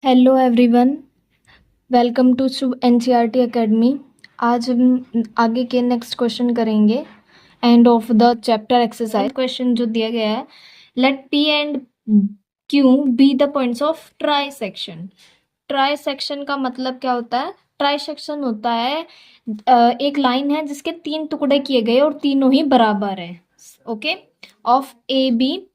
Hello everyone, welcome to NCERT academy. आज हम आगे के नेक्स्ट क्वेश्चन करेंगे। End of the chapter exercise question जो दिया गया है, let P and Q be the points of trisection. Trisection का मतलब क्या होता है? ट्राई सेक्शन होता है एक लाइन है जिसके 3 टुकड़े किए गए और तीनों ही बराबर है। Okay, of A B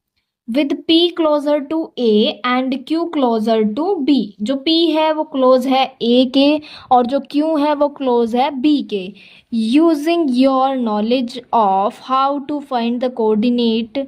with P closer to A and Q closer to B। जो P है वो क्लोज है A के और जो Q है वो क्लोज है B के। Using your knowledge of how to find the coordinate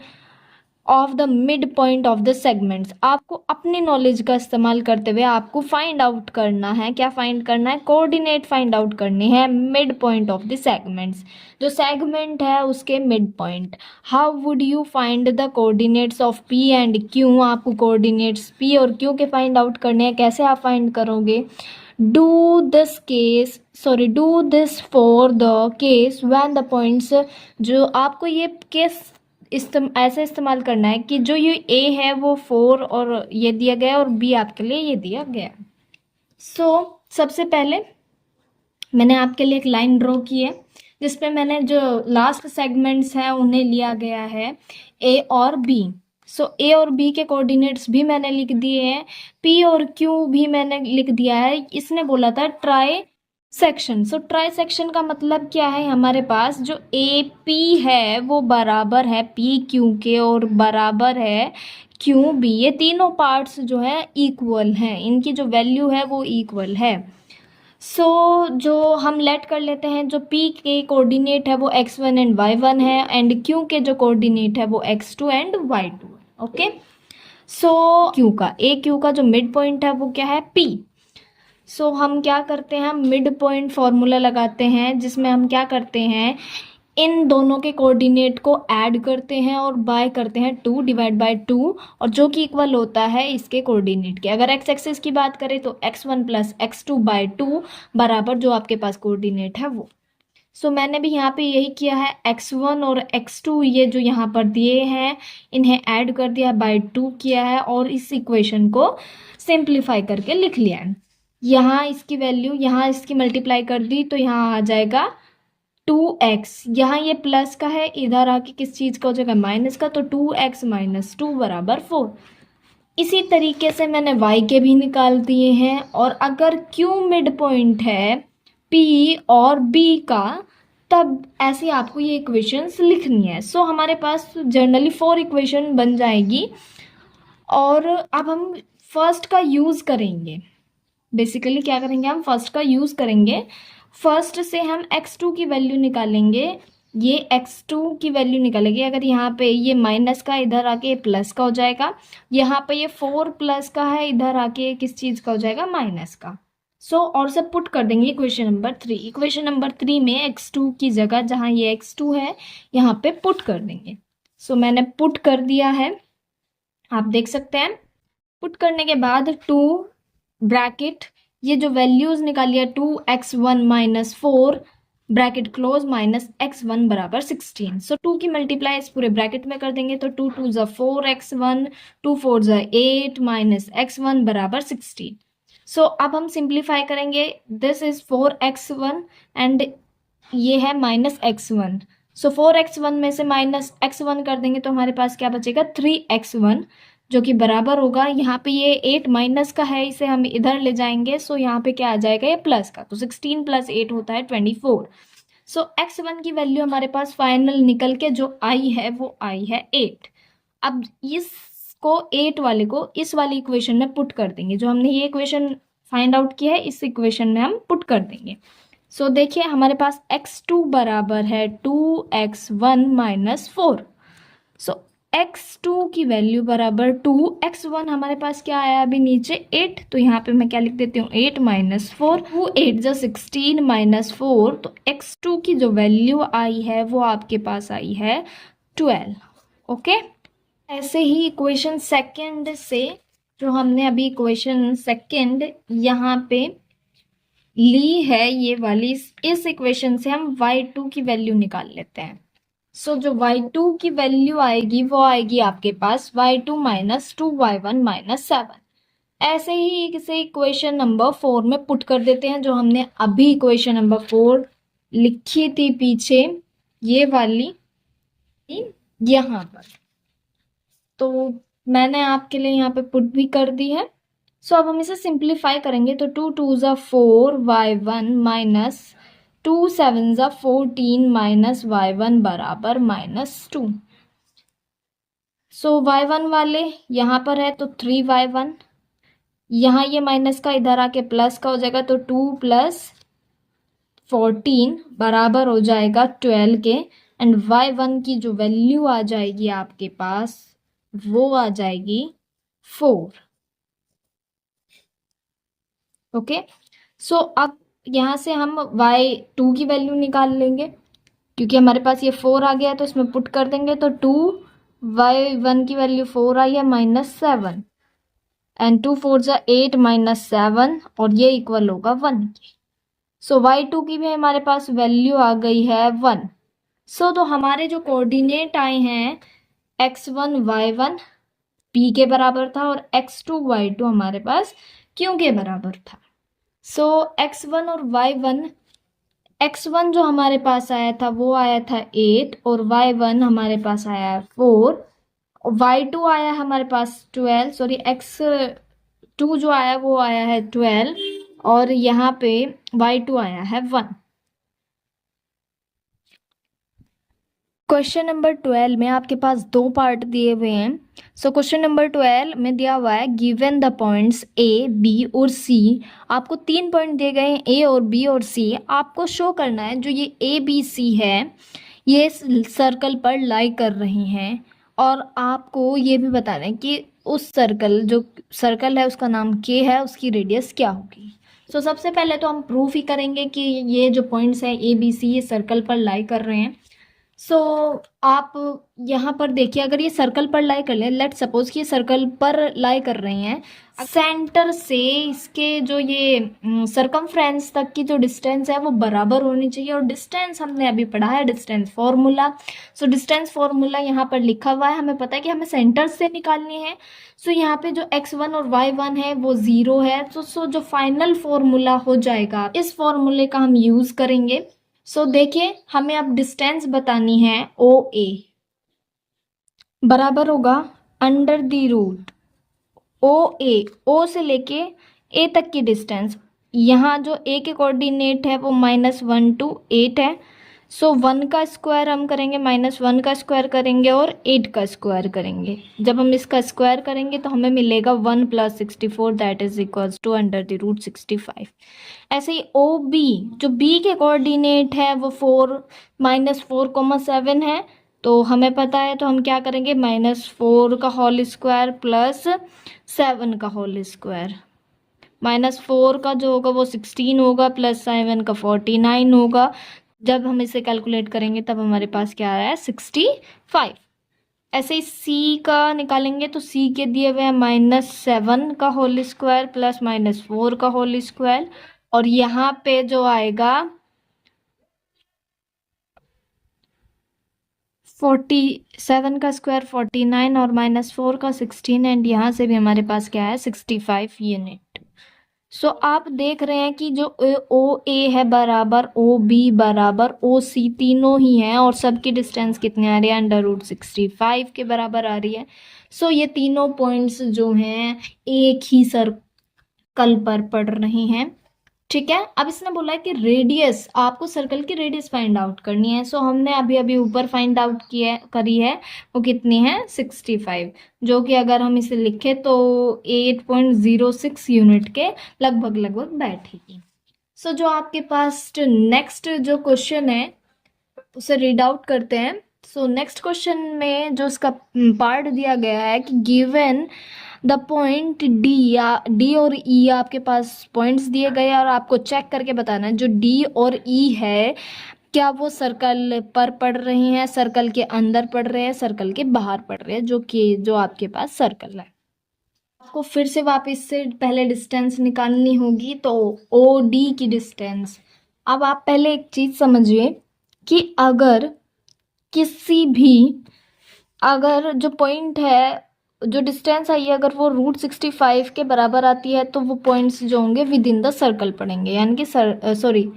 of the mid point of the segments. आपको अपनी नॉलेज का इस्तेमाल करते हुए आपको फाइंड आउट करना है। क्या फाइंड करना है? कोऑर्डिनेट फाइंड आउट करने हैं mid point of the segments. जो सेगमेंट है उसके mid point. How would you find the coordinates of P and Q? आपको कोऑर्डिनेट्स पी और क्यू के फाइंड आउट करने हैं। कैसे आप फाइंड करोगे? Do this for the case when the points. जो आपको ये केस ऐसे इस्तेमाल करना है कि जो ये ए है वो 4 और ये दिया गया है और बी आपके लिए ये दिया गया है। सबसे पहले मैंने आपके लिए एक लाइन ड्रॉ की है जिसपे मैंने जो लास्ट सेगमेंट्स हैं उन्हें लिया गया है ए और बी। ए और बी के कोऑर्डिनेट्स भी मैंने लिख दिए हैं, पी और क्यू भी मैंने लिख दिया है। इसने बोला था ट्राई सेक्शन। ट्राई सेक्शन का मतलब क्या है? हमारे पास जो ए पी है वो बराबर है पी क्यू के और बराबर है क्यू बी। ये तीनों पार्ट्स जो है इक्वल हैं, इनकी जो वैल्यू है वो इक्वल है। जो हम लेट कर लेते हैं, जो P के कोऑर्डिनेट है वो x1 एंड y1 है एंड Q के जो कोऑर्डिनेट है वो x2 एंड y2 है। ओके, Q का जो मिड पॉइंट है वो क्या है? P। हम क्या करते हैं? हम मिड पॉइंट फॉर्मूला लगाते हैं जिसमें हम क्या करते हैं, इन दोनों के कोऑर्डिनेट को ऐड करते हैं और बाय करते हैं 2 डिवाइड बाय 2 और जो कि इक्वल होता है इसके कोऑर्डिनेट के। अगर एक्स एक्सिस की बात करें तो x1 प्लस x2 बाय 2 बराबर जो आपके पास कोऑर्डिनेट है वो। मैंने भी यहाँ पे यही किया है, x1 और x2 ये जो यहाँ पर दिए हैं इन्हें ऐड कर दिया, बाय 2 किया है और इस इक्वेशन को सिंप्लीफाई करके लिख लिया है। यहाँ इसकी वैल्यू, यहाँ इसकी मल्टीप्लाई कर दी तो यहाँ आ जाएगा 2x। यहाँ ये प्लस का है, इधर आके किस चीज़ का हो जाएगा? माइनस का। तो 2x माइनस 2 बराबर 4। इसी तरीके से मैंने y के भी निकाल दिए हैं। और अगर q मिड पॉइंट है p और b का, तब ऐसे आपको ये इक्वेशंस लिखनी है। हमारे पास जनरली 4 इक्वेशन बन जाएगी और अब हम फर्स्ट का यूज़ करेंगे। बेसिकली क्या करेंगे? हम फर्स्ट का यूज़ करेंगे। फर्स्ट से हम x2 की वैल्यू निकालेंगे। ये x2 की वैल्यू निकालेंगे। अगर यहाँ पे ये माइनस का, इधर आके प्लस का हो जाएगा। यहाँ पे ये 4 प्लस का है, इधर आके किस चीज़ का हो जाएगा? माइनस का। और सब पुट कर देंगे इक्वेशन नंबर 3। इक्वेशन नंबर 3 में x2 की जगह जहाँ ये x2 है यहाँ पे पुट कर देंगे। मैंने पुट कर दिया है, आप देख सकते हैं। पुट करने के बाद 2 ब्रैकेट, ये जो वैल्यूज निकाली है 2x1 minus 4 bracket close minus x1 बराबर 16। 2 की मल्टीप्लाई इस पूरे ब्रैकेट में कर देंगे तो 2 2 ज़ा 4x1, 2 4 ज़ा 8 माइनस x1 बराबर 16। अब हम सिंप्लीफाई करेंगे। दिस इज 4x1 एंड ये है माइनस x1। 4x1 में से माइनस x1 कर देंगे तो हमारे पास क्या बचेगा? 3x1 जो कि बराबर होगा, यहाँ पे ये 8 माइनस का है, इसे हम इधर ले जाएंगे। यहाँ पे क्या आ जाएगा? ये प्लस का। तो 16 प्लस 8 होता है 24। x1 की वैल्यू हमारे पास फाइनल निकल के जो आई है वो आई है 8। अब इसको 8 वाले को इस वाली इक्वेशन में पुट कर देंगे। जो हमने ये इक्वेशन फाइंड आउट किया है इस इक्वेशन में हम पुट कर देंगे। देखिए हमारे पास x2 बराबर है 2x1 माइनस 4। x2 की वैल्यू बराबर 2, x1 हमारे पास क्या आया अभी नीचे 8, तो यहाँ पे मैं क्या लिख देती हूँ 8 माइनस 4, 2 8 जा 16 माइनस 4। तो x2 की जो वैल्यू आई है वो आपके पास आई है 12। ओके, ऐसे ही इक्वेशन सेकंड से, जो हमने अभी इक्वेशन सेकंड यहाँ पे ली है ये वाली, इस इक्वेशन से हम y2 की वैल्यू निकाल लेते हैं। जो y2 की वैल्यू आएगी वो आएगी आपके पास y2 माइनस 2y1 माइनस 7। ऐसे ही इसे इक्वेशन नंबर 4 में पुट कर देते हैं, जो हमने अभी इक्वेशन नंबर 4 लिखी थी पीछे, ये वाली यहाँ पर। तो मैंने आपके लिए यहाँ पे पुट भी कर दी है। सो अब हम इसे सिंप्लीफाई करेंगे, तो 2 2 4 y1 माइनस 2 7 14 माइनस y1 बराबर -2। सो y1 वाले यहाँ पर है तो 3y1, यहाँ ये माइनस का इधर आके प्लस का हो जाएगा, तो 2 + 14 बराबर हो जाएगा 12 के। एंड y1 की जो वैल्यू आ जाएगी आपके पास वो आ जाएगी 4। ओके, सो अब यहाँ से हम y2 की वैल्यू निकाल लेंगे, क्योंकि हमारे पास ये 4 आ गया है तो इसमें पुट कर देंगे, तो 2y1 की वैल्यू 4 आई है -7 एंड 2 4 जा 8 -7 और ये इक्वल होगा 1 की। सो y2 की भी हमारे पास वैल्यू आ गई है 1। सो तो हमारे जो कोऑर्डिनेट आए हैं x1 y1 p के बराबर था और x2 y2 हमारे पास q के बराबर था। सो x1 और y1, x1 जो हमारे पास आया था वो आया था 8 और y1 हमारे पास आया है 4, y2 आया है हमारे पास 12, सॉरी x2 जो आया वो आया है 12 और यहाँ पे y2 आया है 1। क्वेश्चन नंबर 12 में आपके पास दो पार्ट दिए हुए हैं। सो क्वेश्चन नंबर 12 में दिया हुआ है given the points A B और सी। आपको 3 पॉइंट दिए गए हैं ए और बी और सी। आपको शो करना है जो ये ए बी सी है ये सर्कल पर लाई कर रही हैं, और आपको ये भी बताना है कि उस सर्कल जो सर्कल है उसका नाम के है, उसकी रेडियस क्या होगी। सो सबसे पहले तो हम प्रूफ ही करेंगे कि ये जो पॉइंट्स हैं ए बी सी ये सर्कल पर लाई कर रहे हैं। सो आप यहाँ पर देखिए, अगर ये सर्कल पर लाई कर ले, लेट सपोज कि ये सर्कल पर लाई कर रही हैं, सेंटर से इसके जो ये सरकमफ्रेंस तक की जो डिस्टेंस है वो बराबर होनी चाहिए। और डिस्टेंस हमने अभी पढ़ा है distance formula. So distance formula यहाँ पर लिखा हुआ है, हमें पता है कि हमें सेंटर से निकालनी है। सो यहाँ पे जो x1 और y1 है वो 0 है। सो जो फाइनल फॉर्मूला हो जाएगा इस फॉर्मूले का हम यूज करेंगे। सो देखिए, हमें अब डिस्टेंस बतानी है ओ ए बराबर होगा √, ओ से लेके ए तक की डिस्टेंस। यहाँ जो ए के कोऑर्डिनेट है वो -1 to 8 है। सो 1 का स्क्वायर हम करेंगे, -1 का स्क्वायर करेंगे और 8 का स्क्वायर करेंगे। जब हम इसका स्क्वायर करेंगे तो हमें मिलेगा 1 + 64 दैट इज इक्वल्स टू √65। ऐसे ही ओ बी, जो बी के कोऑर्डिनेट है वो -4,7 है। तो हमें पता है, तो हम क्या करेंगे, -4 का होल स्क्वायर प्लस 7 का होल स्क्वायर। -4 का जो होगा वो 16 होगा प्लस 7 का 49 होगा। जब हम इसे कैलकुलेट करेंगे तब हमारे पास क्या आ रहा है 65। ऐसे ही सी का निकालेंगे तो सी के दिए हुए हैं -7 का होल स्क्वायर प्लस -4 का होल स्क्वायर, और यहाँ पे जो आएगा 47 का स्क्वायर 49 और -4 का 16, एंड यहाँ से भी हमारे पास क्या है 65 यूनिट। सो आप देख रहे हैं कि जो ओ ए है बराबर ओ बी बराबर ओ सी, तीनों ही हैं और सबकी डिस्टेंस कितनी आ रही है √65 के बराबर आ रही है। सो ये तीनों पॉइंट्स जो हैं एक ही सर्कल पर पड़ रही हैं। ठीक है, अब इसने बोला है कि रेडियस, आपको सर्कल की रेडियस फाइंड आउट करनी है। सो हमने अभी अभी ऊपर फाइंड आउट करी है, वो कितनी है 65, जो कि अगर हम इसे लिखें तो 8.06 यूनिट के लगभग बैठेगी। सो जो आपके पास नेक्स्ट जो क्वेश्चन है उसे रीड आउट करते हैं। सो नेक्स्ट क्वेश्चन में जो उसका पार्ट दिया गया है कि गिवन द पॉइंट डी, या डी और ई आपके पास पॉइंट्स दिए गए और आपको चेक करके बताना है जो डी और ई है क्या वो सर्कल पर पड़ रही हैं, सर्कल के अंदर पड़ रहे हैं, सर्कल के बाहर पड़ रहे हैं, जो आपके पास सर्कल है। आपको फिर से वापस से पहले डिस्टेंस निकालनी होगी, तो ओ डी की डिस्टेंस। अब आप पहले एक चीज समझिए कि अगर जो पॉइंट है जो डिस्टेंस आई है अगर वो √65 के बराबर आती है तो वो पॉइंट्स जो होंगे विद इन द सर्कल पड़ेंगे, यानी कि सॉरी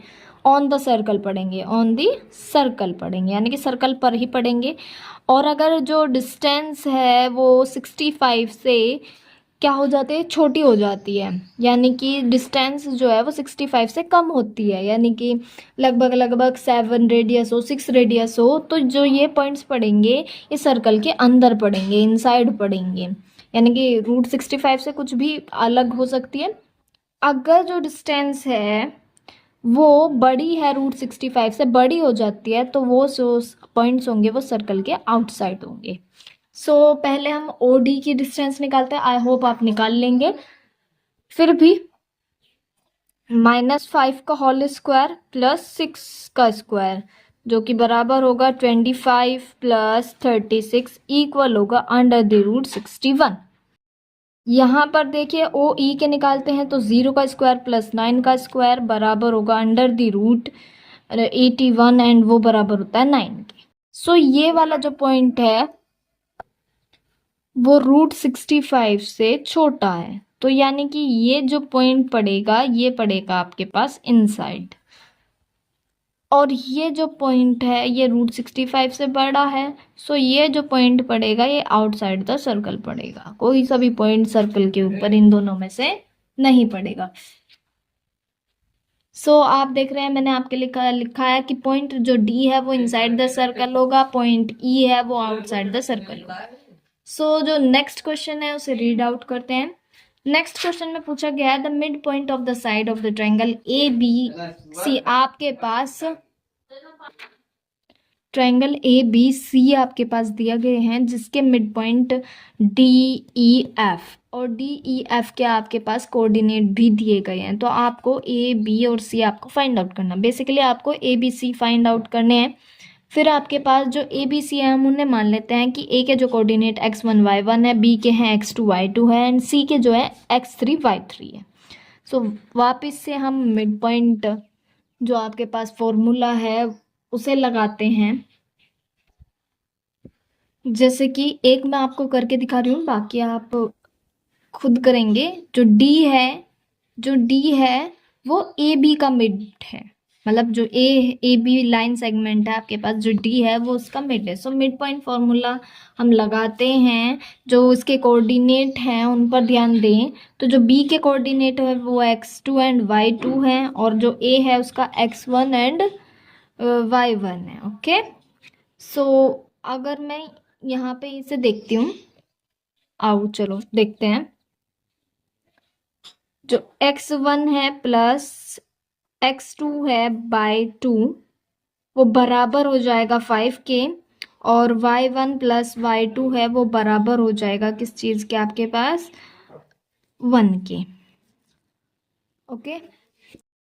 ऑन द सर्कल पड़ेंगे, ऑन दी सर्कल पड़ेंगे, यानी कि सर्कल पर ही पड़ेंगे। और अगर जो डिस्टेंस है वो 65 से क्या हो जाती है, छोटी हो जाती है, यानी कि डिस्टेंस जो है वो 65 से कम होती है, यानी कि लगभग लगभग 7 रेडियस हो, 6 रेडियस हो, तो जो ये पॉइंट्स पड़ेंगे ये सर्कल के अंदर पड़ेंगे, इनसाइड पड़ेंगे, यानी कि √65 से कुछ भी अलग हो सकती है। अगर जो डिस्टेंस है वो बड़ी है, √65 से बड़ी हो जाती है, तो वो जो पॉइंट्स होंगे वो सर्कल के आउटसाइड होंगे। सो पहले हम OD की डिस्टेंस निकालते हैं, आई होप आप निकाल लेंगे। फिर भी -5 का होल स्क्वायर प्लस 6 का स्क्वायर जो कि बराबर होगा 25 प्लस 36 इक्वल होगा √61। यहाँ पर देखिए OE के निकालते हैं तो 0 का स्क्वायर प्लस 9 का स्क्वायर बराबर होगा √81 एंड वो बराबर होता है 9 के। सो ये वाला जो पॉइंट है वो √65 से छोटा है, तो यानी कि ये जो पॉइंट पड़ेगा ये पड़ेगा आपके पास इनसाइड, और ये जो पॉइंट है ये √65 से बड़ा है, सो ये जो पॉइंट पड़ेगा ये आउटसाइड द सर्कल पड़ेगा, कोई सा भी पॉइंट सर्कल के ऊपर इन दोनों में से नहीं पड़ेगा। सो आप देख रहे हैं मैंने आपके लिखा है कि पॉइंट जो D है वो इनसाइड द सर्कल होगा, पॉइंट E है वो आउटसाइड द सर्कल होगा। सो जो नेक्स्ट क्वेश्चन है उसे रीड आउट करते हैं। नेक्स्ट क्वेश्चन में पूछा गया है the mid point of the side of the triangle ABC। आपके पास ट्रायंगल ABC आपके पास दिया गए हैं जिसके मिड पॉइंट DEF और DEF के आपके पास कोऑर्डिनेट भी दिए गए हैं, तो आपको A, B और C आपको फाइंड आउट करना, बेसिकली आपको ABC फाइंड आउट करने हैं। फिर आपके पास जो ABC है हम उन्हें मान लेते हैं कि A के जो कोऑर्डिनेट x1 y1 है, B के हैं x2 y2 है एंड C के जो है x3 y3 है। सो वापस से हम मिड पॉइंट जो आपके पास फॉर्मूला है उसे लगाते हैं, जैसे कि एक मैं आपको करके दिखा रही हूँ, बाकी आप खुद करेंगे। जो D है वो AB का मिड है, मतलब जो AB लाइन सेगमेंट है आपके पास जो D है वो उसका मिड है। सो मिड पॉइंट फॉर्मूला हम लगाते हैं, जो इसके कोऑर्डिनेट हैं उन पर ध्यान दें, तो जो B के कोऑर्डिनेट है वो x2 एंड y2 है और जो A है उसका x1 एंड y1 है। ओके, सो अगर मैं यहाँ पे इसे देखती हूँ, आओ चलो देखते हैं। जो x1 है प्लस x2 है बाय 2 वो बराबर हो जाएगा 5 के, और y1 प्लस y2 है वो बराबर हो जाएगा किस चीज़ के आपके पास 1 के। ओके,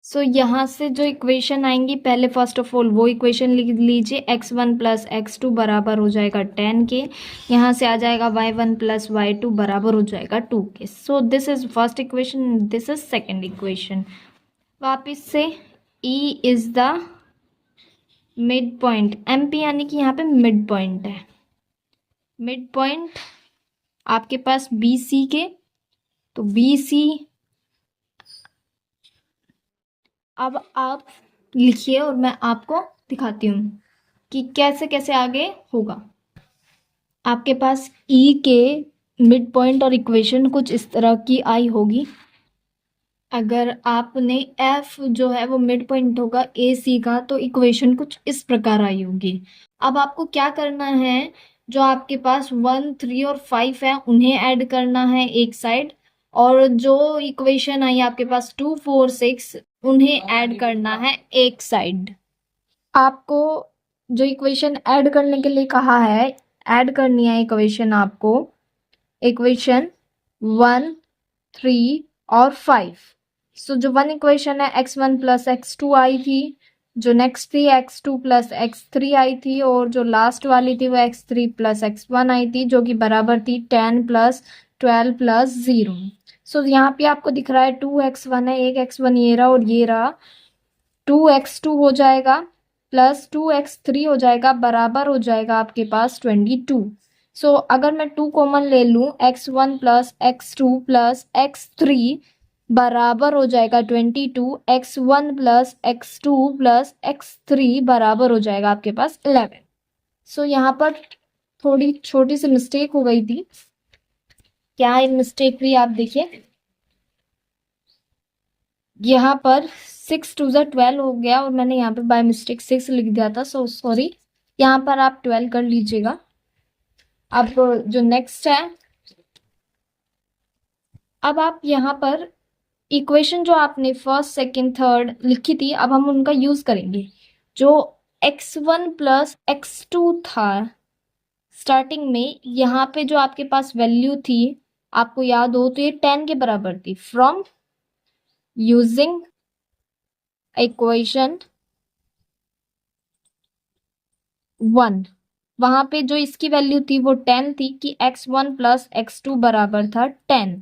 सो यहाँ से जो इक्वेशन आएंगी पहले फर्स्ट ऑफ ऑल वो इक्वेशन लिख लीजिए, x1 प्लस x2 बराबर हो जाएगा 10 के, यहाँ से आ जाएगा y1 प्लस y2 बराबर हो जाएगा 2 के। So this is first equation, this is second equation. वापिस से E is the mid point, MP यानी कि यहाँ पे मिड पॉइंट है, मिड पॉइंट आपके पास BC के, तो BC अब आप लिखिए और मैं आपको दिखाती हूँ कि कैसे कैसे आगे होगा। आपके पास E के मिड पॉइंट और इक्वेशन कुछ इस तरह की आई होगी। अगर आपने F जो है वो मिड पॉइंट होगा AC का, तो इक्वेशन कुछ इस प्रकार आई होगी। अब आपको क्या करना है, जो आपके पास 1, 3 और 5 है उन्हें ऐड करना है एक साइड, और जो इक्वेशन आई आपके पास 2, 4, 6 उन्हें ऐड करना है एक साइड। आपको जो इक्वेशन ऐड करने के लिए कहा है, ऐड करनी है इक्वेशन आपको, इक्वेशन 1, 3 और 5। सो जो 1 इक्वेशन है x1 प्लस x2 आई थी, जो नेक्स्ट थी x2 प्लस x3 आई थी, और जो लास्ट वाली थी वो x3 प्लस x1 आई थी, जो कि बराबर थी 10 प्लस 12 प्लस 0। सो यहाँ पे आपको दिख रहा है 2x1 है, एक x1 ये रहा और ये रहा, 2x2 हो जाएगा प्लस 2x3 हो जाएगा, बराबर हो जाएगा आपके पास 22। सो अगर मैं 2 कॉमन ले लूँ, x1 plus x2 plus x3 बराबर हो जाएगा 22, x1 plus x2 plus x3 बराबर हो जाएगा आपके पास 11। सो यहाँ पर थोड़ी छोटी सी मिस्टेक हो गई थी। क्या मिस्टेक हुई आप देखिए, यहाँ पर 6 2 12 हो गया और मैंने यहाँ पे बाय मिस्टेक 6 लिख दिया था, सो सॉरी। यहाँ पर आप 12 कर लीजिएगा। अब जो नेक्स्ट है, अब आप यहाँ पर इक्वेशन जो आपने फर्स्ट सेकंड थर्ड लिखी थी, अब हम उनका यूज करेंगे। जो x1 प्लस x2 था स्टार्टिंग में, यहाँ पे जो आपके पास वैल्यू थी, आपको याद हो तो ये 10 के बराबर थी। फ्रॉम यूजिंग इक्वेशन 1, वहां पे जो इसकी वैल्यू थी वो 10 थी कि x1 प्लस x2 बराबर था 10।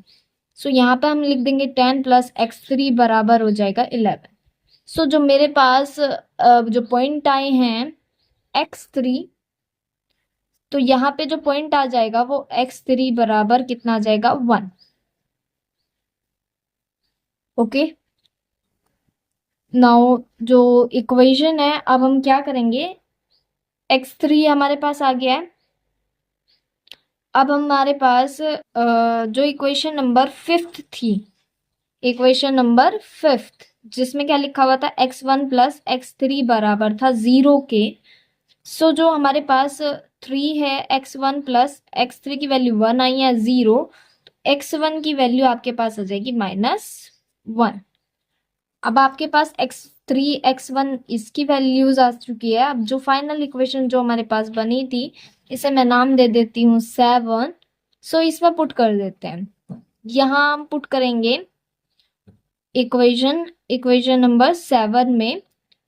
सो यहाँ पे हम लिख देंगे 10 प्लस x3 बराबर हो जाएगा 11। सो जो मेरे पास जो पॉइंट आए हैं x3, तो यहाँ पे जो पॉइंट आ जाएगा वो x3 बराबर कितना आ जाएगा 1। ओके, नाउ जो इक्वेशन है, अब हम क्या करेंगे, x3 हमारे पास आ गया है। अब हमारे पास जो इक्वेशन नंबर 5th थी, इक्वेशन नंबर 5th, जिसमें क्या लिखा हुआ था x1 प्लस x3 बराबर था 0 के। सो जो हमारे पास 3 है, x1 प्लस x3 की वैल्यू 1 आई है 0, तो x1 की वैल्यू आपके पास आ जाएगी -1। अब आपके पास x3 x1 इसकी वैल्यूज आ चुकी है। अब जो फाइनल इक्वेशन जो हमारे पास बनी थी, इसे मैं नाम दे देती हूँ 7। सो इसमें पुट कर देते हैं। यहाँ हम पुट करेंगे इक्वेशन नंबर 7 में।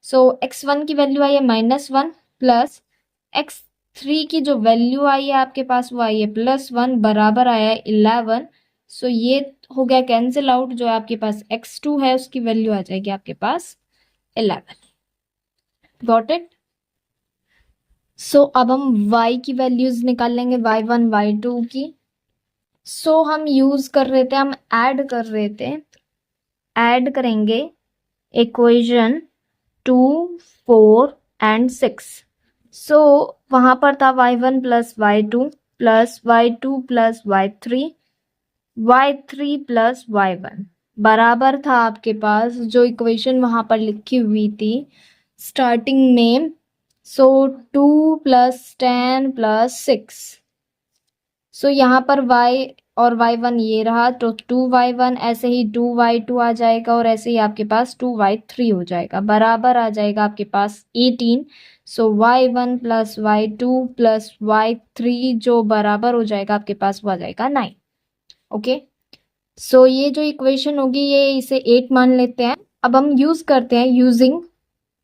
सो x1 की वैल्यू आई है -1 प्लस x3 की जो वैल्यू आई है आपके पास वो आई है +1 बराबर आया है 11। सो ये हो गया कैंसिल आउट। जो आपके पास x2 है उसकी वैल्यू आ जाएगी आपके पास 11। Got it. सो अब हम y की वैल्यूज निकाल लेंगे, y1 y2 की। सो हम यूज कर रहे थे, हम ऐड कर रहे थे, ऐड करेंगे इक्वेशन 2 4 एंड 6। सो वहां पर था y1 plus y2 plus y2 plus y3 y3 plus y1 बराबर था आपके पास जो इक्वेशन वहां पर लिखी हुई थी स्टार्टिंग में। सो 2 प्लस 10 प्लस 6। सो यहाँ पर y और y1 ये रहा, तो 2y1, ऐसे ही 2y2 आ जाएगा और ऐसे ही आपके पास 2y3 हो जाएगा, बराबर आ जाएगा आपके पास 18। सो y1 plus y2 plus y3 जो बराबर हो जाएगा आपके पास वो आ जाएगा 9। ओके, सो ये जो इक्वेशन होगी ये इसे 8 मान लेते हैं। अब हम यूज करते हैं यूजिंग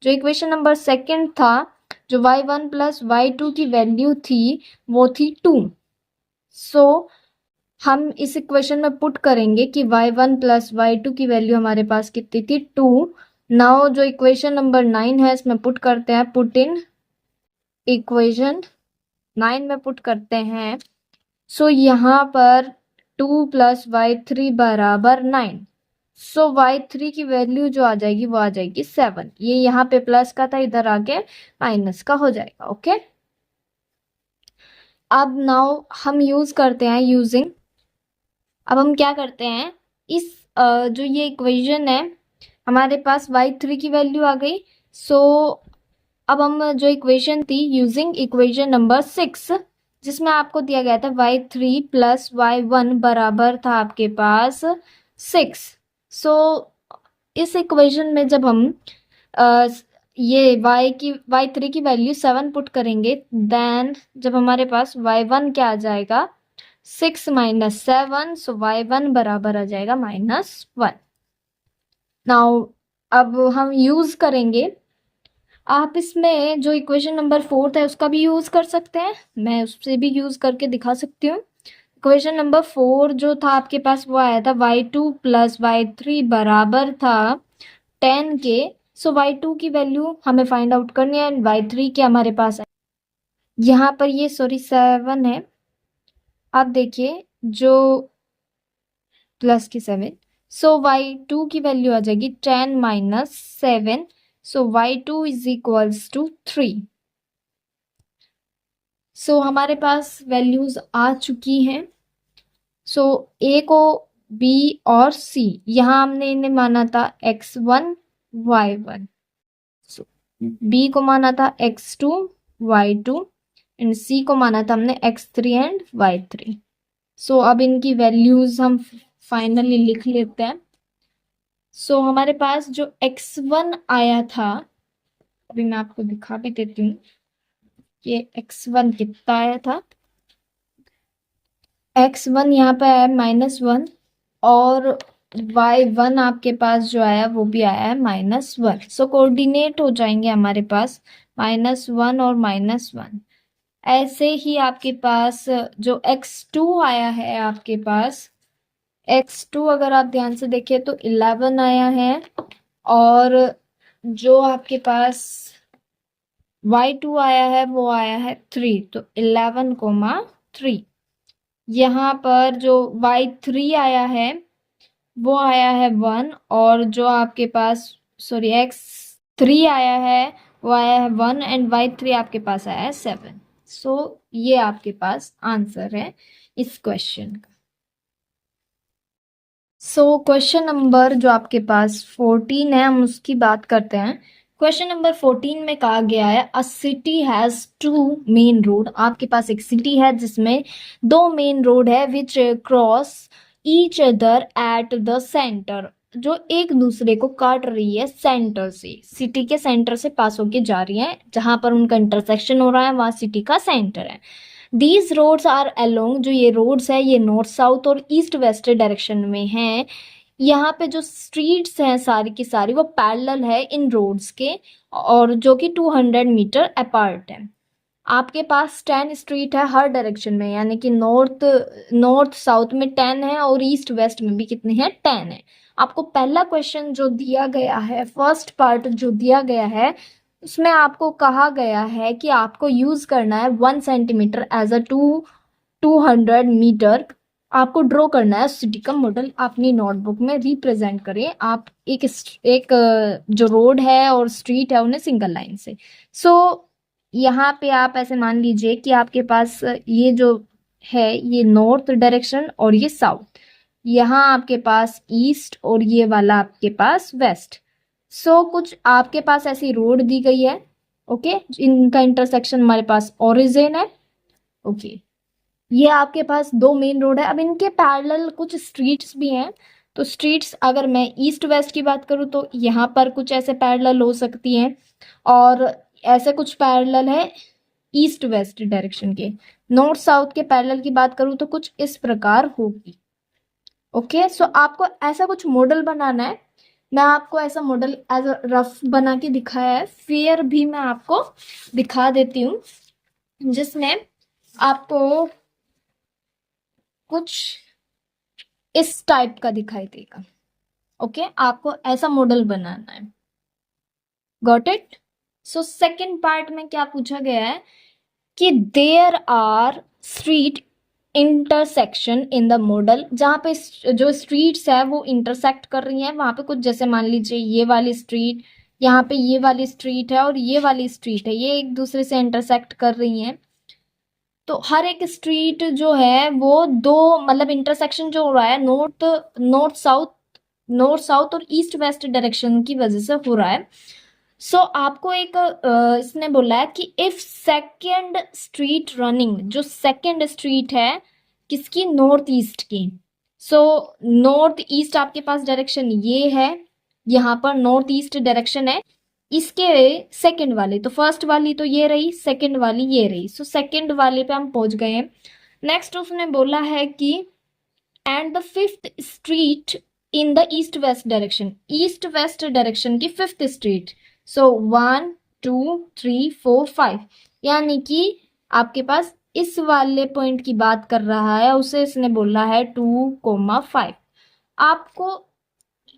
जो इक्वेशन नंबर सेकंड था, जो y1 प्लस y2 की वैल्यू थी वो थी 2। सो हम इस इक्वेशन में पुट करेंगे कि y1 प्लस y2 की वैल्यू हमारे पास कितनी थी 2। नाउ जो इक्वेशन नंबर 9 है इसमें पुट करते हैं, पुट इन इक्वेशन 9 में पुट करते हैं। सो यहाँ पर 2 प्लस y3 बराबर 9। सो y3 की वैल्यू जो आ जाएगी वो आ जाएगी 7। ये यहाँ पे प्लस का था, इधर आके माइनस का हो जाएगा। ओके, अब नाउ हम यूज करते हैं यूजिंग। अब हम क्या करते हैं, इस जो ये इक्वेशन है हमारे पास y3 की वैल्यू आ गई। सो अब हम जो इक्वेशन थी यूजिंग इक्वेशन नंबर 6, जिसमें आपको दिया गया था y3 प्लस y1 बराबर था आपके पास 6। सो इस इक्वेशन में जब हम ये y3 की वैल्यू 7 पुट करेंगे, देन जब हमारे पास y1 क्या आ जाएगा 6 माइनस 7, सो y1 बराबर आ जाएगा -1। नाउ अब हम यूज करेंगे, आप इसमें जो इक्वेशन नंबर 4 है उसका भी यूज कर सकते हैं, मैं उससे भी यूज करके दिखा सकती हूँ। इक्वेशन नंबर 4 जो था आपके पास वो आया था y2 प्लस y3 बराबर था 10 के। सो y2 की वैल्यू हमें फाइंड आउट करनी है एंड y3 के हमारे पास यहाँ पर ये 7 है। आप देखिए जो प्लस की 7, सो y2 की वैल्यू आ जाएगी 10 minus 7, so y2 is equals to 3। So हमारे पास वैल्यूज आ चुकी हैं। सो ए को बी और सी, यहाँ हमने इन्हें माना था x1 y1, सो बी को माना था x2 y2 एंड सी को माना था हमने x3 एंड y3। सो अब इनकी वैल्यूज हम फाइनली लिख लेते हैं। सो हमारे पास जो x1 आया था, अभी मैं आपको दिखा भी देती हूँ कि x1 कितना आया था। x1 यहाँ पे आया -1 और y1 आपके पास जो आया वो भी आया है -1। सो कोऑर्डिनेट हो जाएंगे हमारे पास -1 और -1। ऐसे ही आपके पास जो x2 आया है, आपके पास x2 अगर आप ध्यान से देखें तो 11 आया है, और जो आपके पास y2 आया है वो आया है 3, तो 11,3। यहाँ पर जो y3 आया है वो आया है 1, और जो आपके पास सॉरी x3 आया है वो आया है 1 एंड y3 आपके पास आया है 7। सो ये आपके पास आंसर है इस क्वेश्चन का। सो क्वेश्चन नंबर जो आपके पास 14 है, हम उसकी बात करते हैं। क्वेश्चन नंबर 14 में कहा गया है अ सिटी हैज 2 मेन रोड। आपके पास एक सिटी है जिसमें 2 मेन रोड है विच cross each other at the centre, जो एक दूसरे को काट रही है सेंटर से, सिटी के सेंटर से पास होके जा रही है, जहां पर उनका इंटरसेक्शन हो रहा है वहां सिटी का सेंटर है। दीज रोड्स आर अलोंग, जो ये रोड्स है ये नॉर्थ साउथ और ईस्ट वेस्ट डायरेक्शन में हैं। यहाँ पे जो स्ट्रीट्स हैं सारी की सारी वो पैरेलल है इन रोड्स के, और जो कि 200 मीटर अपार्ट है। आपके पास 10 स्ट्रीट है हर डायरेक्शन में, यानी कि नॉर्थ साउथ में 10 है और ईस्ट वेस्ट में भी कितने हैं, 10 है। आपको पहला क्वेश्चन जो दिया गया है, फर्स्ट पार्ट जो दिया गया है, उसमें आपको कहा गया है कि आपको यूज करना है 1 सेंटीमीटर एज अ 200 मीटर। आपको ड्रॉ करना है सिटी का मॉडल, अपनी नोटबुक में रिप्रेजेंट करें आप एक जो रोड है और स्ट्रीट है उन्हें सिंगल लाइन से। सो यहाँ पे आप ऐसे मान लीजिए कि आपके पास ये जो है ये नॉर्थ डायरेक्शन और ये साउथ, यहाँ आपके पास ईस्ट और ये वाला आपके पास वेस्ट। सो कुछ आपके पास ऐसी रोड दी गई है, ओके, इनका इंटरसेक्शन हमारे पास ओरिजिन है, ओके। ये आपके पास 2 मेन रोड है। अब इनके पैरेलल कुछ स्ट्रीट्स भी हैं, तो स्ट्रीट्स अगर मैं ईस्ट वेस्ट की बात करूँ तो यहाँ पर कुछ ऐसे पैरेलल हो सकती हैं, और ऐसे कुछ पैरेलल है ईस्ट वेस्ट डायरेक्शन के। नॉर्थ साउथ के पैरेलल की बात करूँ तो कुछ इस प्रकार होगी, ओके। सो आपको ऐसा कुछ मॉडल बनाना है। मैं आपको ऐसा मॉडल एज अ रफ बना के दिखाया है, फिर भी मैं आपको दिखा देती हूँ जिसमें आपको कुछ इस टाइप का दिखाई देगा, ओके। आपको ऐसा मॉडल बनाना है, got it. So second part में क्या पूछा गया है कि there are street intersection in the model, जहाँ पे जो स्ट्रीट्स है वो इंटरसेक्ट कर रही हैं वहां पे कुछ, जैसे मान लीजिए ये वाली स्ट्रीट, यहाँ पे ये वाली स्ट्रीट है और ये वाली स्ट्रीट है, ये एक दूसरे से इंटरसेक्ट कर रही हैं। तो हर एक स्ट्रीट जो है वो दो, मतलब इंटरसेक्शन जो हो रहा है नॉर्थ साउथ और ईस्ट वेस्ट डायरेक्शन की वजह से हो रहा है। सो आपको एक इसने बोला है कि इफ सेकेंड स्ट्रीट रनिंग, जो सेकेंड स्ट्रीट है किसकी, नॉर्थ ईस्ट की। सो नॉर्थ ईस्ट आपके पास डायरेक्शन ये है, यहाँ पर नॉर्थ ईस्ट डायरेक्शन है, इसके सेकंड वाली, तो फर्स्ट वाली तो ये रही, सेकंड वाली ये रही। सो सेकंड वाले पे हम पहुंच गए हैं। नेक्स्ट उसने बोला है कि and the fifth street in the east west direction, east west direction की फिफ्थ स्ट्रीट। सो 1 2 3 4 5, यानी कि आपके पास इस वाले पॉइंट की बात कर रहा है, उसे इसने बोला है 2,5। आपको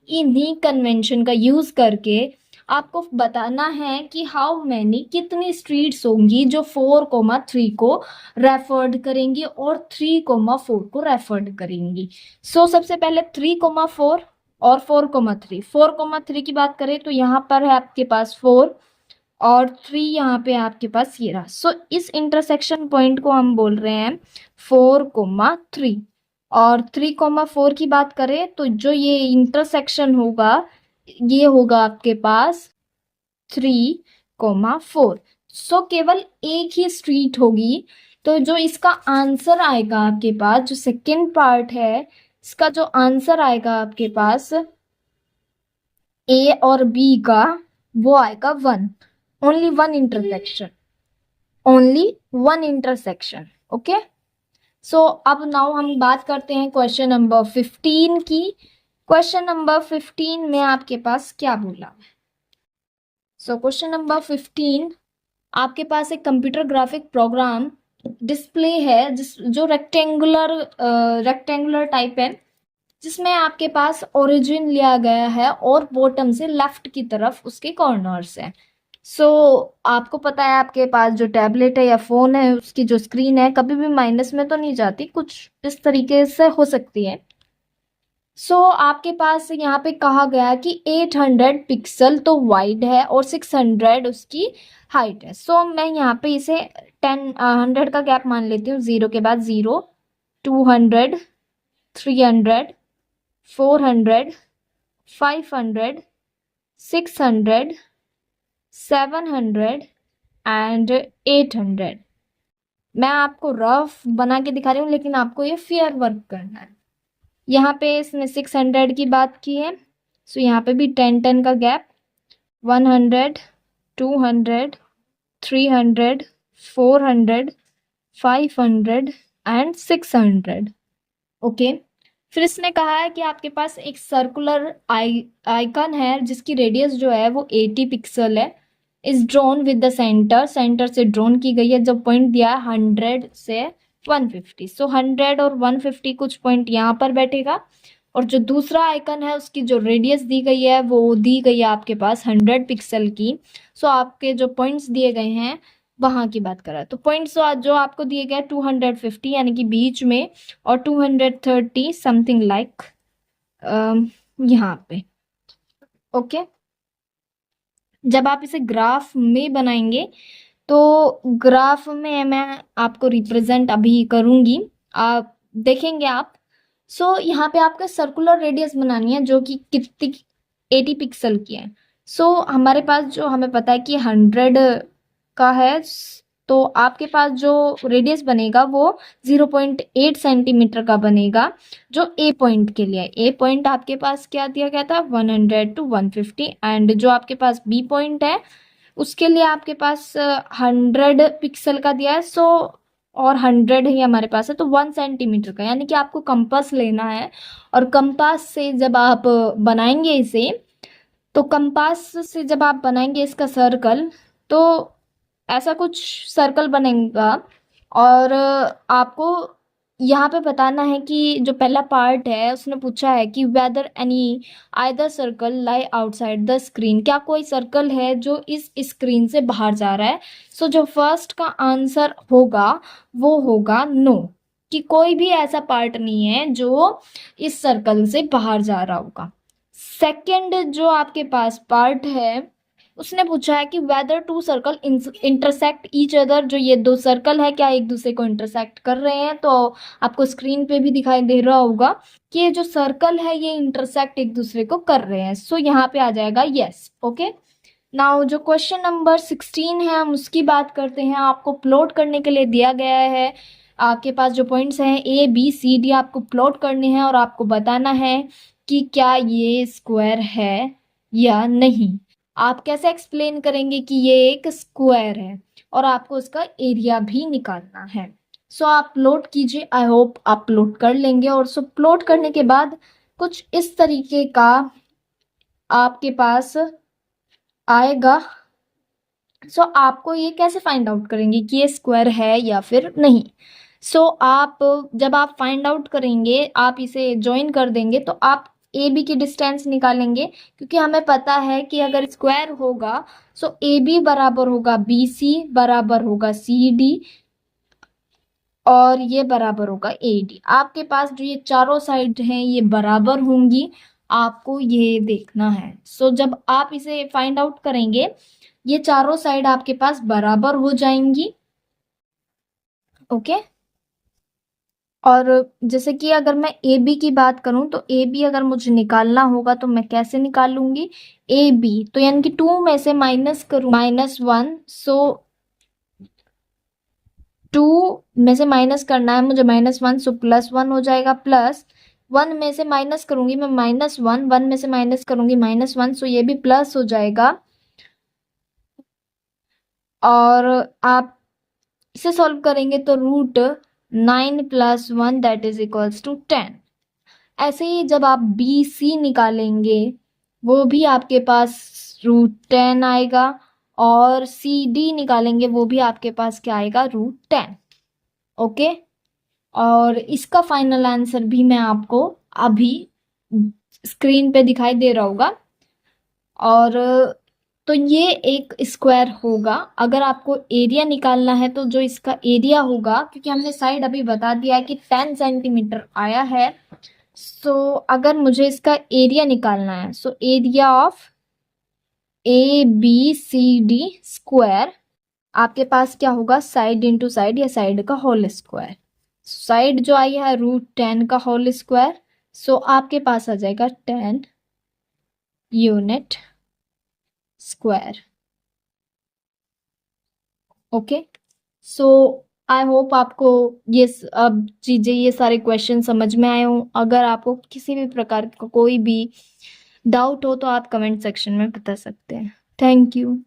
इन्हीं कन्वेंशन का यूज करके आपको बताना है कि हाउ मैनी कितनी स्ट्रीट्स होंगी जो 4,3 को रेफर्ड करेंगी और 3,4 को रेफर्ड करेंगी। सो सबसे पहले 3,4 और 4,3। 4,3 की बात करें तो यहाँ पर है आपके पास 4 और 3 यहाँ पे आपके पास ये रहा। सो इस इंटरसेक्शन पॉइंट को हम बोल रहे हैं 4,3। और 3,4 की बात करें तो जो ये इंटरसेक्शन होगा ये होगा आपके पास 3,4। सो केवल एक ही स्ट्रीट होगी। तो जो इसका आंसर आएगा आपके पास, जो सेकेंड पार्ट है इसका जो आंसर आएगा आपके पास ए और बी का, वो आएगा 1। Only one intersection, only one intersection. Okay. So अब नाउ हम बात करते हैं क्वेश्चन नंबर 15 की। क्वेश्चन नंबर 15 में आपके पास क्या बोला। सो क्वेश्चन नंबर 15, आपके पास एक कंप्यूटर ग्राफिक प्रोग्राम डिस्प्ले है जो रेक्टेंगुलर टाइप है, जिसमें आपके पास ओरिजिन लिया गया है और बॉटम से लेफ्ट की तरफ उसके कॉर्नर्स हैं। सो आपको पता है आपके पास जो टैबलेट है या फ़ोन है उसकी जो स्क्रीन है कभी भी माइनस में तो नहीं जाती, कुछ इस तरीके से हो सकती है। सो आपके पास यहाँ पे कहा गया कि 800 पिक्सल तो वाइड है और 600 उसकी हाइट है। सो मैं यहाँ पे इसे 100 का गैप मान लेती हूँ। 0 के बाद 0, 200, 300, 400, 500, 600, 700 एंड 800। मैं आपको रफ बना के दिखा रही हूँ लेकिन आपको ये फेयर वर्क करना है। यहाँ पे इसने 600 की बात की है, सो यहाँ पे भी 10 का गैप, 100, 200, 300, 400, 500 एंड 600। ओके। फिर इसने कहा है कि आपके पास एक सर्कुलर आइकन है जिसकी रेडियस जो है वो 80 पिक्सल है, is drawn with the centre से ड्रॉन की गई है। जब पॉइंट दिया है 100 से 150, सो 100 और 150 कुछ पॉइंट यहाँ पर बैठेगा। और जो दूसरा आइकन है उसकी जो रेडियस दी गई है वो दी गई है आपके पास 100 पिक्सल की। सो आपके जो पॉइंट्स दिए गए हैं वहाँ की बात करा तो पॉइंट्स जो आपको दिए गए 250 यानी कि बीच में, और 230 समथिंग लाइक यहाँ पे। ओके। जब आप इसे ग्राफ में बनाएंगे तो ग्राफ में मैं आपको रिप्रेजेंट अभी करूँगी, आप देखेंगे आप। सो यहाँ पे आपको सर्कुलर रेडियस बनानी है जो कि कितनी 80 पिक्सल की है। सो हमारे पास जो हमें पता है कि 100 का है, तो आपके पास जो रेडियस बनेगा वो 0.8 सेंटीमीटर का बनेगा जो ए पॉइंट के लिए। ए पॉइंट आपके पास क्या दिया गया था 100 to 150, एंड जो आपके पास बी पॉइंट है उसके लिए आपके पास 100 पिक्सल का दिया है। सो और 100 ही हमारे पास है तो 1 सेंटीमीटर का, यानी कि आपको कंपास लेना है। और कंपास से जब आप बनाएंगे इसे, तो कंपास से जब आप बनाएंगे इसका सर्कल, तो ऐसा कुछ सर्कल बनेगा। और आपको यहाँ पे बताना है कि जो पहला पार्ट है उसने पूछा है कि whether any either circle lie outside the screen, क्या कोई सर्कल है जो इस स्क्रीन से बाहर जा रहा है। सो जो फर्स्ट का आंसर होगा वो होगा नो, कि कोई भी ऐसा पार्ट नहीं है जो इस सर्कल से बाहर जा रहा होगा। सेकंड जो आपके पास पार्ट है उसने पूछा है कि whether two circle intersect each other, जो ये दो सर्कल है क्या एक दूसरे को इंटरसेक्ट कर रहे हैं। तो आपको स्क्रीन पे भी दिखाई दे रहा होगा कि ये जो सर्कल है ये इंटरसेक्ट एक दूसरे को कर रहे हैं। सो यहाँ पे आ जाएगा यस। ओके। नाउ जो क्वेश्चन नंबर 16 है हम उसकी बात करते हैं। आपको प्लॉट करने के लिए दिया गया है, आपके पास जो पॉइंट्स हैं ए बी सी डी आपको प्लॉट करने हैं और आपको बताना है कि क्या ये स्क्वायर है या नहीं। आप कैसे एक्सप्लेन करेंगे कि ये एक स्क्वायर है, और आपको उसका एरिया भी निकालना है। सो आप प्लॉट कीजिए, आई होप आप प्लॉट कर लेंगे। और सो प्लॉट करने के बाद कुछ इस तरीके का आपके पास आएगा। सो आपको ये कैसे फाइंड आउट करेंगे कि ये स्क्वायर है या फिर नहीं। सो आप जब आप फाइंड आउट करेंगे, आप इसे ज्वाइन कर देंगे तो आप ए बी की डिस्टेंस निकालेंगे, क्योंकि हमें पता है कि अगर स्क्वायर होगा सो ए बी बराबर होगा बी सी बराबर होगा सी डी और ये बराबर होगा ए डी। आपके पास जो ये चारों साइड हैं ये बराबर होंगी, आपको ये देखना है। सो जब आप इसे फाइंड आउट करेंगे ये चारों साइड आपके पास बराबर हो जाएंगी। ओके और जैसे कि अगर मैं ए बी की बात करूं तो ए बी अगर मुझे निकालना होगा तो मैं कैसे निकालूंगी, ए बी तो यानी कि 2 में से माइनस करूं -1, सो 2 में से माइनस करना है मुझे -1, सो +1 हो जाएगा, प्लस 1 में से माइनस करूंगी मैं -1, 1 में से माइनस करूंगी -1, सो ये भी प्लस हो जाएगा। और आप इसे सॉल्व करेंगे तो √9 + 1 दैट इज इक्वल्स टू 10। ऐसे ही जब आप बी सी निकालेंगे वो भी आपके पास √10 आएगा, और सी डी निकालेंगे वो भी आपके पास क्या आएगा, √10। ओके और इसका फाइनल आंसर भी मैं आपको अभी स्क्रीन पे दिखाई दे रहा होगा। और तो ये एक स्क्वायर होगा। अगर आपको एरिया निकालना है तो जो इसका एरिया होगा, क्योंकि हमने साइड अभी बता दिया है कि 10 सेंटीमीटर आया है, सो अगर मुझे इसका एरिया निकालना है so area of A B C D square आपके पास क्या होगा, साइड इंटू साइड या साइड का होल स्क्वायर। साइड जो आई है √10 का होल स्क्वायर, सो आपके पास आ जाएगा 10 unit square. Okay so I hope आपको ये अब चीज़ें ये सारे क्वेश्चन समझ में आए हों। अगर आपको किसी भी प्रकार का कोई भी डाउट हो तो आप कमेंट सेक्शन में बता सकते हैं। Thank you.